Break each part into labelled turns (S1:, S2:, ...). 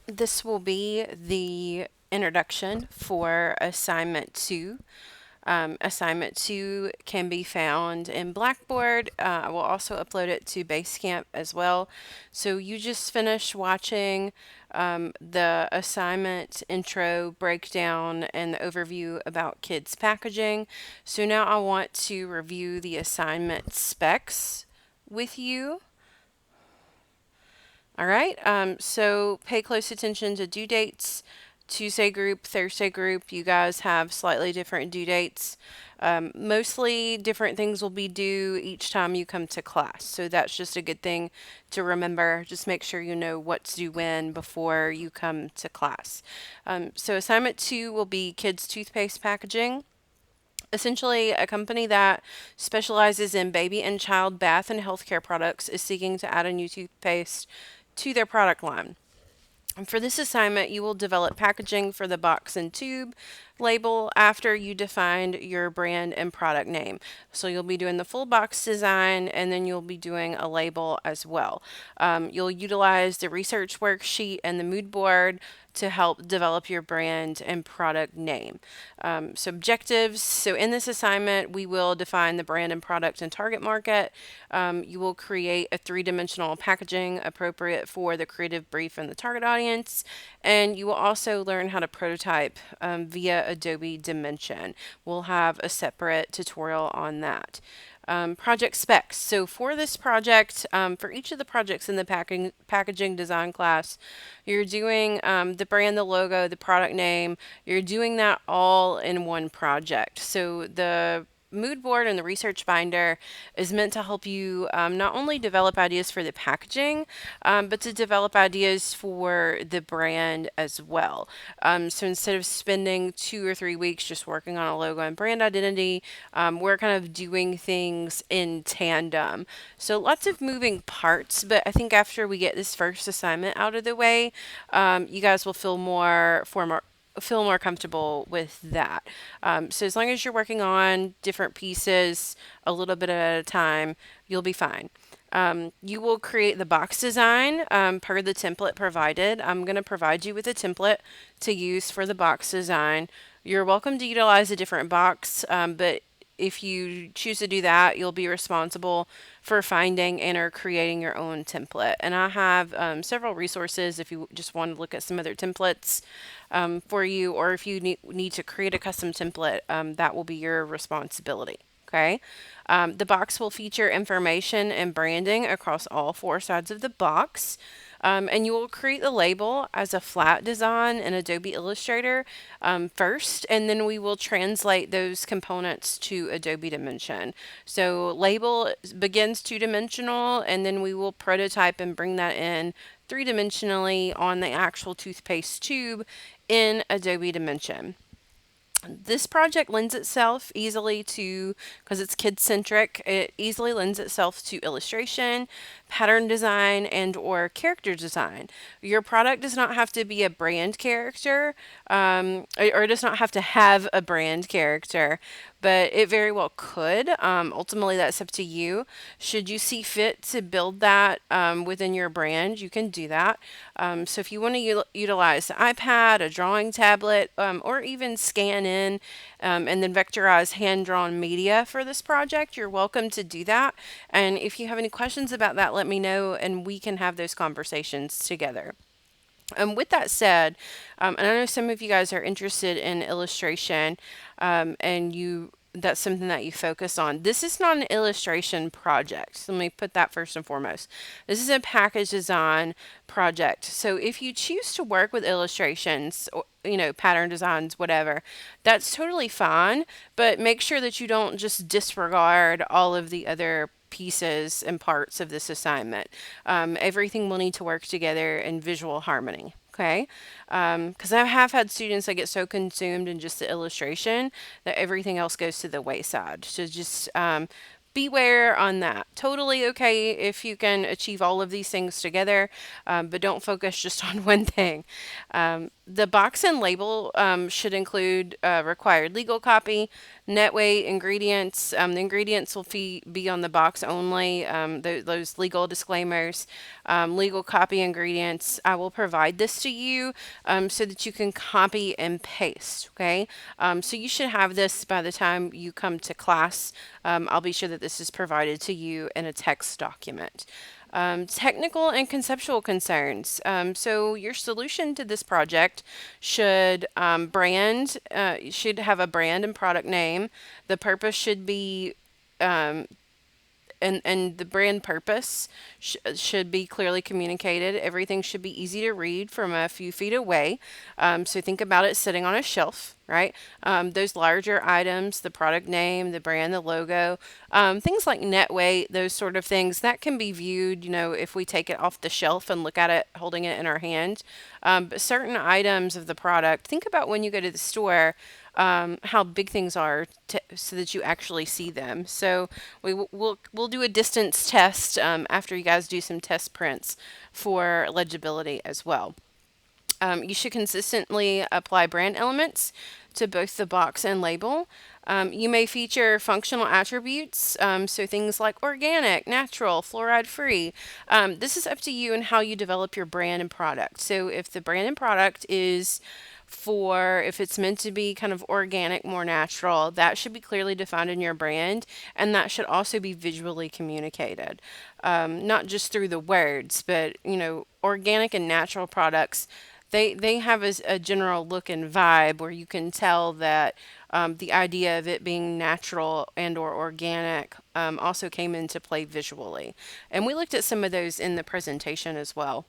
S1: This will be the introduction for assignment two. Assignment two can be found in Blackboard. I will also upload it to Basecamp as well. So you just finished watching the assignment intro breakdown and the overview about kids packaging. So now I want to review the assignment specs with you. All right. So pay close attention to due dates. Tuesday group, Thursday group, you guys have slightly different due dates. Mostly different things will be due each time you come to class. So that's just a good thing to remember. Just make sure you know what's due when before you come to class. So assignment two will be kids' toothpaste packaging. Essentially, a company that specializes in baby and child bath and healthcare products is seeking to add a new toothpaste to their product line. And for this assignment, you will develop packaging for the box and tube label after you defined your brand and product name. So you'll be doing the full box design and then you'll be doing a label as well. You'll utilize the research worksheet and the mood board to help develop your brand and product name. So objectives. So in this assignment, we will define the brand and product and target market. You will create a three-dimensional packaging appropriate for the creative brief and the target audience. And you will also learn how to prototype via Adobe Dimension. We'll have a separate tutorial on that. Project specs. So for this project, for each of the projects in the packaging design class, you're doing the brand, the logo, the product name. You're doing that all in one project. So the mood board and the research binder is meant to help you not only develop ideas for the packaging, but to develop ideas for the brand as well. So instead of spending 2 or 3 weeks just working on a logo and brand identity, we're kind of doing things in tandem. So lots of moving parts, but I think after we get this first assignment out of the way, you guys will feel more comfortable with that. So as long as you're working on different pieces a little bit at a time, you'll be fine. You will create the box design per the template provided. I'm going to provide you with a template to use for the box design. You're welcome to utilize a different box, but if you choose to do that, you'll be responsible for finding and or creating your own template. And I have several resources if you just want to look at some other templates for you, or if you need to create a custom template, that will be your responsibility. Okay. The box will feature information and branding across all four sides of the box. And you will create the label as a flat design in Adobe Illustrator first, and then we will translate those components to Adobe Dimension. So label begins two-dimensional, and then we will prototype and bring that in three-dimensionally on the actual toothpaste tube in Adobe Dimension. This project lends itself easily to, because it's kid centric, it easily lends itself to illustration, pattern design, and or character design. Your product does not have to be a brand character, or it does not have to have a brand character, but it very well could. Ultimately, that's up to you. Should you see fit to build that within your brand, you can do that. So if you want to utilize the iPad, a drawing tablet, or even scan in and then vectorize hand-drawn media for this project, you're welcome to do that. And if you have any questions about that, let me know and we can have those conversations together. With that said, and I know some of you guys are interested in illustration, and that's something that you focus on. This is not an illustration project. So let me put that first and foremost. This is a package design project. So if you choose to work with illustrations, or, pattern designs, whatever, that's totally fine. But make sure that you don't just disregard all of the other pieces and parts of this assignment. Everything will need to work together in visual harmony. Okay, because I have had students that get so consumed in just the illustration that everything else goes to the wayside. So just beware on that. Totally okay if you can achieve all of these things together, but don't focus just on one thing. The box and label should include required legal copy, net weight, ingredients. The ingredients will be on the box only, those legal disclaimers, legal copy ingredients. I will provide this to you so that you can copy and paste, okay? So you should have this by the time you come to class. I'll be sure that this is provided to you in a text document. Technical and conceptual concerns. So your solution to this project should have a brand and product name. The purpose should be and the brand purpose should be clearly communicated. Everything should be easy to read from a few feet away. So think about it sitting on a shelf, right? Those larger items, the product name, the brand, the logo, things like net weight, those sort of things, that can be viewed, if we take it off the shelf and look at it holding it in our hand. But certain items of the product, think about when you go to the store, how big things are so that you actually see them. So we'll do a distance test after you guys do some test prints for legibility as well. You should consistently apply brand elements to both the box and label. You may feature functional attributes, so things like organic, natural, fluoride free. This is up to you and how you develop your brand and product. So if the brand and product is if it's meant to be kind of organic, more natural, that should be clearly defined in your brand, and that should also be visually communicated, not just through the words, but organic and natural products. They have a general look and vibe where you can tell that the idea of it being natural and or organic also came into play visually. And we looked at some of those in the presentation as well.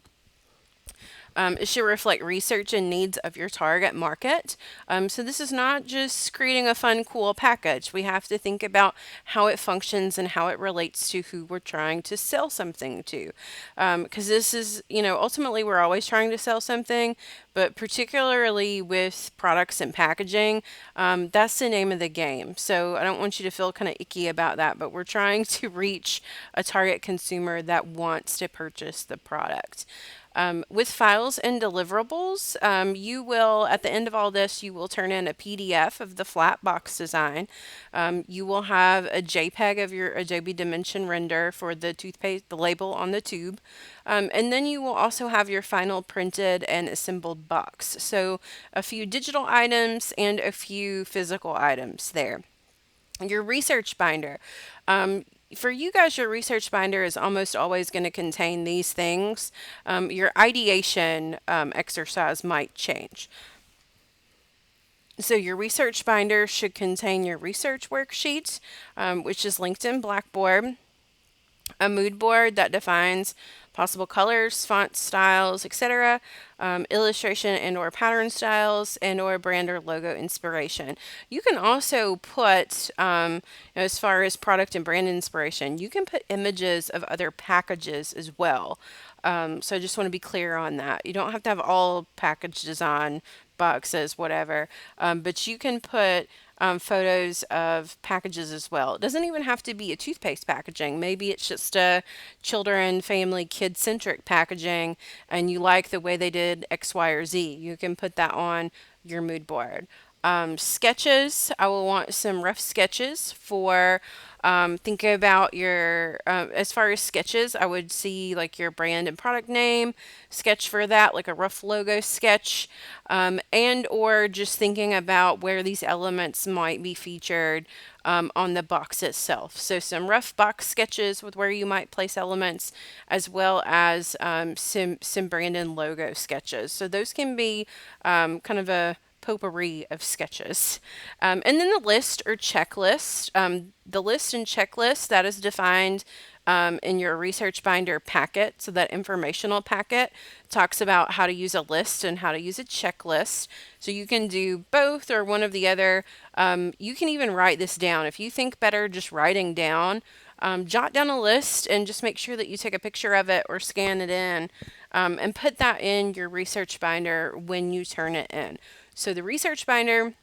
S1: It should reflect research and needs of your target market. So this is not just creating a fun, cool package. We have to think about how it functions and how it relates to who we're trying to sell something to. Because this is, ultimately we're always trying to sell something, but particularly with products and packaging, that's the name of the game. So I don't want you to feel kind of icky about that, but we're trying to reach a target consumer that wants to purchase the product. With files and deliverables, you will, at the end of all this, you will turn in a PDF of the flat box design. You will have a JPEG of your Adobe Dimension render for the toothpaste, the label on the tube. And then you will also have your final printed and assembled box. So a few digital items and a few physical items there. Your research binder. For you guys, your research binder is almost always going to contain these things. Your ideation exercise might change. So your research binder should contain your research worksheet, which is linked in Blackboard, a mood board that defines possible colors, font styles, etc., illustration and or pattern styles, and or brand or logo inspiration. You can also put, as far as product and brand inspiration, you can put images of other packages as well. So I just want to be clear on that. You don't have to have all package design, boxes, whatever, but you can put photos of packages as well. It doesn't even have to be a toothpaste packaging. Maybe it's just a children, family, kid-centric packaging, and you like the way they did X, Y, or Z. You can put that on your mood board. Sketches, I will want some rough sketches for thinking about as far as sketches, I would see like your brand and product name sketch for that, like a rough logo sketch, and or just thinking about where these elements might be featured on the box itself. So some rough box sketches with where you might place elements, as well as some brand and logo sketches. So those can be kind of a potpourri of sketches. And then the list or checklist. The list and checklist that is defined in your research binder packet. So that informational packet talks about how to use a list and how to use a checklist. So you can do both or one of the other. You can even write this down. If you think better just writing down, jot down a list and just make sure that you take a picture of it or scan it in and put that in your research binder when you turn it in. So the research binder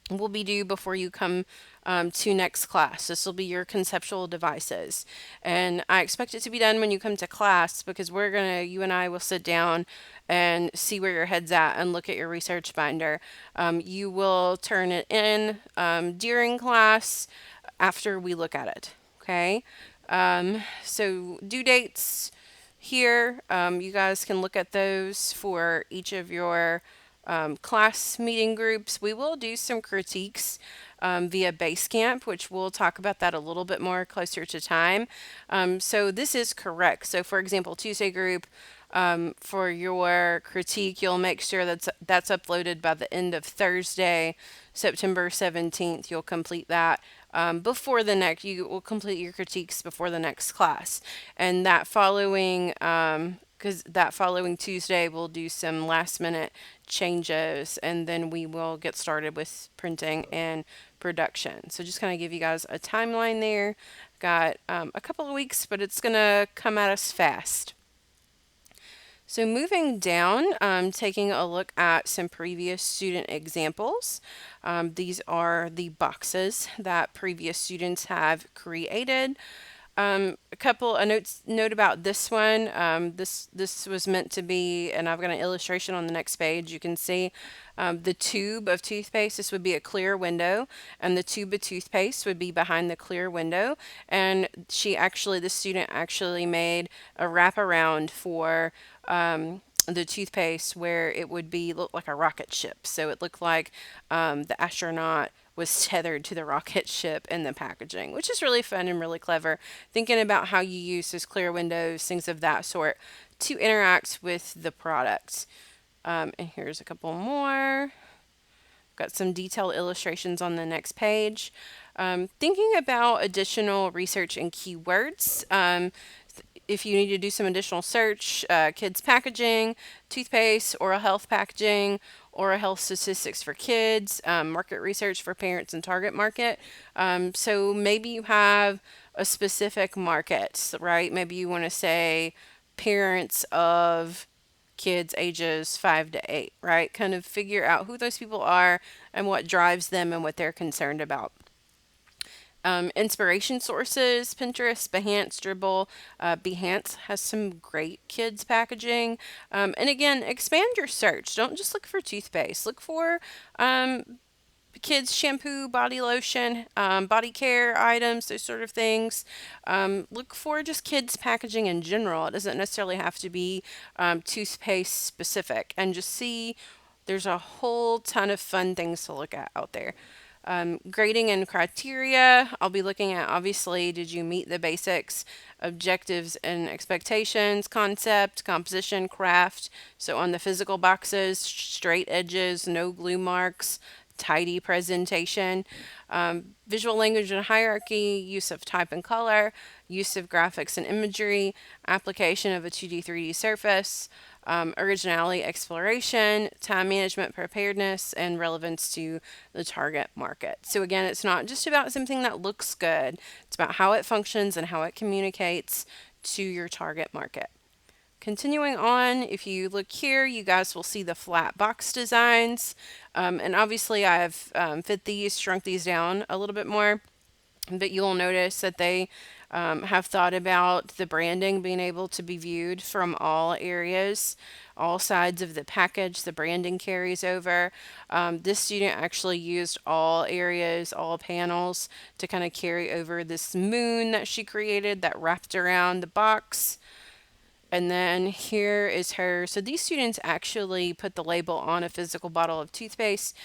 S1: will be due before you come to next class. This will be your conceptual devices. And I expect it to be done when you come to class because you and I will sit down and see where your head's at and look at your research binder. You will turn it in during class after we look at it. Okay. So due dates here, you guys can look at those for each of your class meeting groups. We will do some critiques via Basecamp, which we'll talk about that a little bit more closer to time. So this is correct. So for example, Tuesday group, for your critique, you'll make sure that's uploaded by the end of Thursday, September 17th. You'll complete that you will complete your critiques before the next class. And because that following Tuesday, we'll do some last minute changes and then we will get started with printing and production. So just kind of give you guys a timeline there. Got a couple of weeks, but it's going to come at us fast. So moving down, taking a look at some previous student examples. These are the boxes that previous students have created. A note about this one. This was meant to be, and I've got an illustration on the next page. You can see the tube of toothpaste. This would be a clear window, and the tube of toothpaste would be behind the clear window. And the student actually made a wraparound for the toothpaste where it would be look like a rocket ship. So it looked like the astronaut was tethered to the rocket ship in the packaging, which is really fun and really clever. Thinking about how you use those clear windows, things of that sort, to interact with the product. And here's a couple more. Got some detailed illustrations on the next page. Thinking about additional research and keywords. If you need to do some additional search, kids packaging, toothpaste, oral health packaging, oral health statistics for kids, market research for parents and target market. So maybe you have a specific market, right? Maybe you want to say parents of kids ages 5 to 8, right? Kind of figure out who those people are and what drives them and what they're concerned about. Inspiration sources, Pinterest, Behance, Dribble. Behance has some great kids packaging. And again, expand your search. Don't just look for toothpaste. Look for kids shampoo, body lotion, body care items, those sort of things. Look for just kids packaging in general. It doesn't necessarily have to be toothpaste specific. And just see there's a whole ton of fun things to look at out there. Grading and criteria, I'll be looking at obviously, did you meet the basics, objectives and expectations, concept, composition, craft. So on the physical boxes, straight edges, no glue marks, tidy presentation, visual language and hierarchy, use of type and color, use of graphics and imagery, application of a 2D, 3D surface, originality, exploration, time management, preparedness, and relevance to the target market. So, again, it's not just about something that looks good, it's about how it functions and how it communicates to your target market. Continuing on, if you look here, you guys will see the flat box designs. And obviously, I've shrunk these down a little bit more, but you'll notice that they have thought about the branding being able to be viewed from all areas, all sides of the package. The branding carries over. This student actually used all areas, all panels to kind of carry over this moon that she created that wrapped around the box. And then here is her. So these students actually put the label on a physical bottle of toothpaste.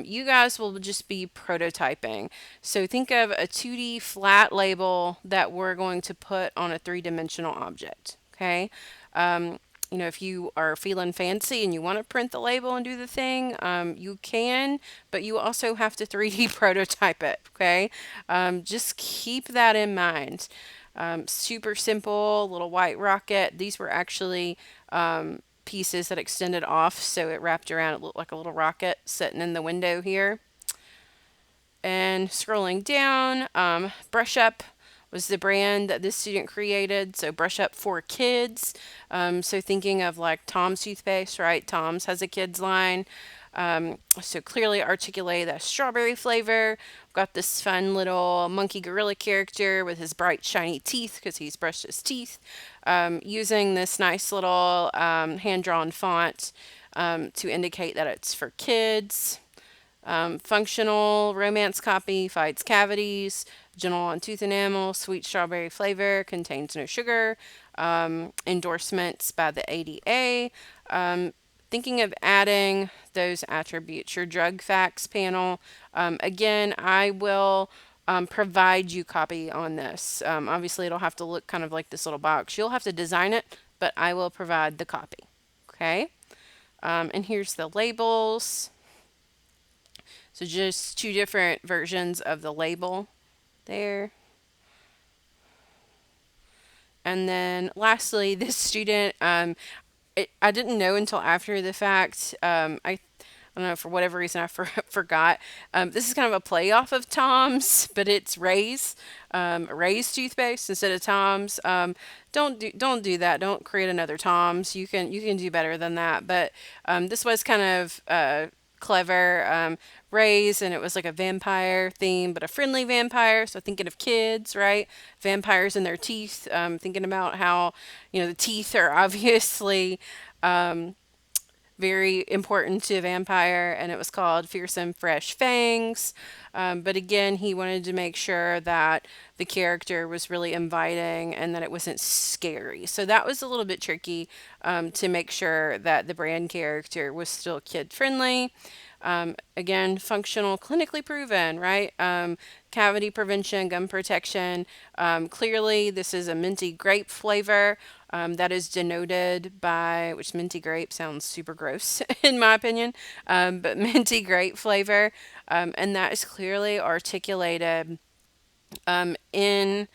S1: You guys will just be prototyping. So think of a 2D flat label that we're going to put on a three-dimensional object. Okay. If you are feeling fancy and you want to print the label and do the thing, you can, but you also have to 3D prototype it. Okay. Just keep that in mind. Super simple, little white rocket. These were actually pieces that extended off, so it wrapped around. It looked like a little rocket sitting in the window here. And scrolling down, Brush Up was the brand that this student created. So Brush Up for kids. So thinking of like Tom's toothpaste, right? Tom's has a kids line. So clearly articulate that strawberry flavor. We've got this fun little monkey gorilla character with his bright shiny teeth because he's brushed his teeth, using this nice little hand-drawn font to indicate that it's for kids. Functional romance copy fights cavities, gentle on tooth enamel, sweet strawberry flavor, contains no sugar. Endorsements by the ADA. Thinking of adding those attributes. Your drug facts panel. Again, I will provide you copy on this. Obviously, it'll have to look kind of like this little box. You'll have to design it, but I will provide the copy. Okay. And here's the labels. So just two different versions of the label there. And then lastly, this student, I didn't know until after the fact. I don't know, for whatever reason, I forgot. This is kind of a play off of Tom's, but it's Ray's, Ray's toothpaste instead of Tom's. Don't do that. Don't create another Tom's. You can do better than that. But this was kind of clever. Ray's, and it was like a vampire theme, but a friendly vampire. So thinking of kids, right? Vampires and their teeth. Thinking about how the teeth are obviously very important to a vampire, and it was called Fearsome Fresh Fangs. But again, he wanted to make sure that the character was really inviting and that it wasn't scary. So that was a little bit tricky, to make sure that the brand character was still kid friendly. Again, functional, clinically proven, right? Cavity prevention, gum protection. Clearly, this is a minty grape flavor. That is denoted by, which minty grape sounds super gross in my opinion, but minty grape flavor. And that is clearly articulated in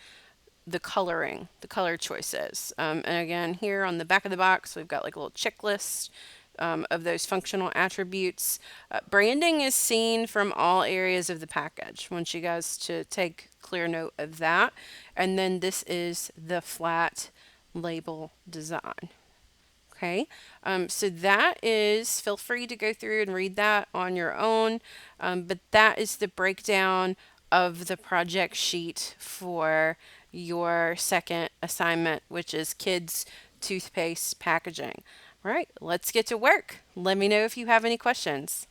S1: the coloring, the color choices. And again, here on the back of the box, we've got like a little checklist of those functional attributes. Branding is seen from all areas of the package. I want you guys to take clear note of that. And then this is the flat label design. Okay, so that is, feel free to go through and read that on your own, but that is the breakdown of the project sheet for your second assignment, which is kids toothpaste packaging. All right, let's get to work. Let me know if you have any questions.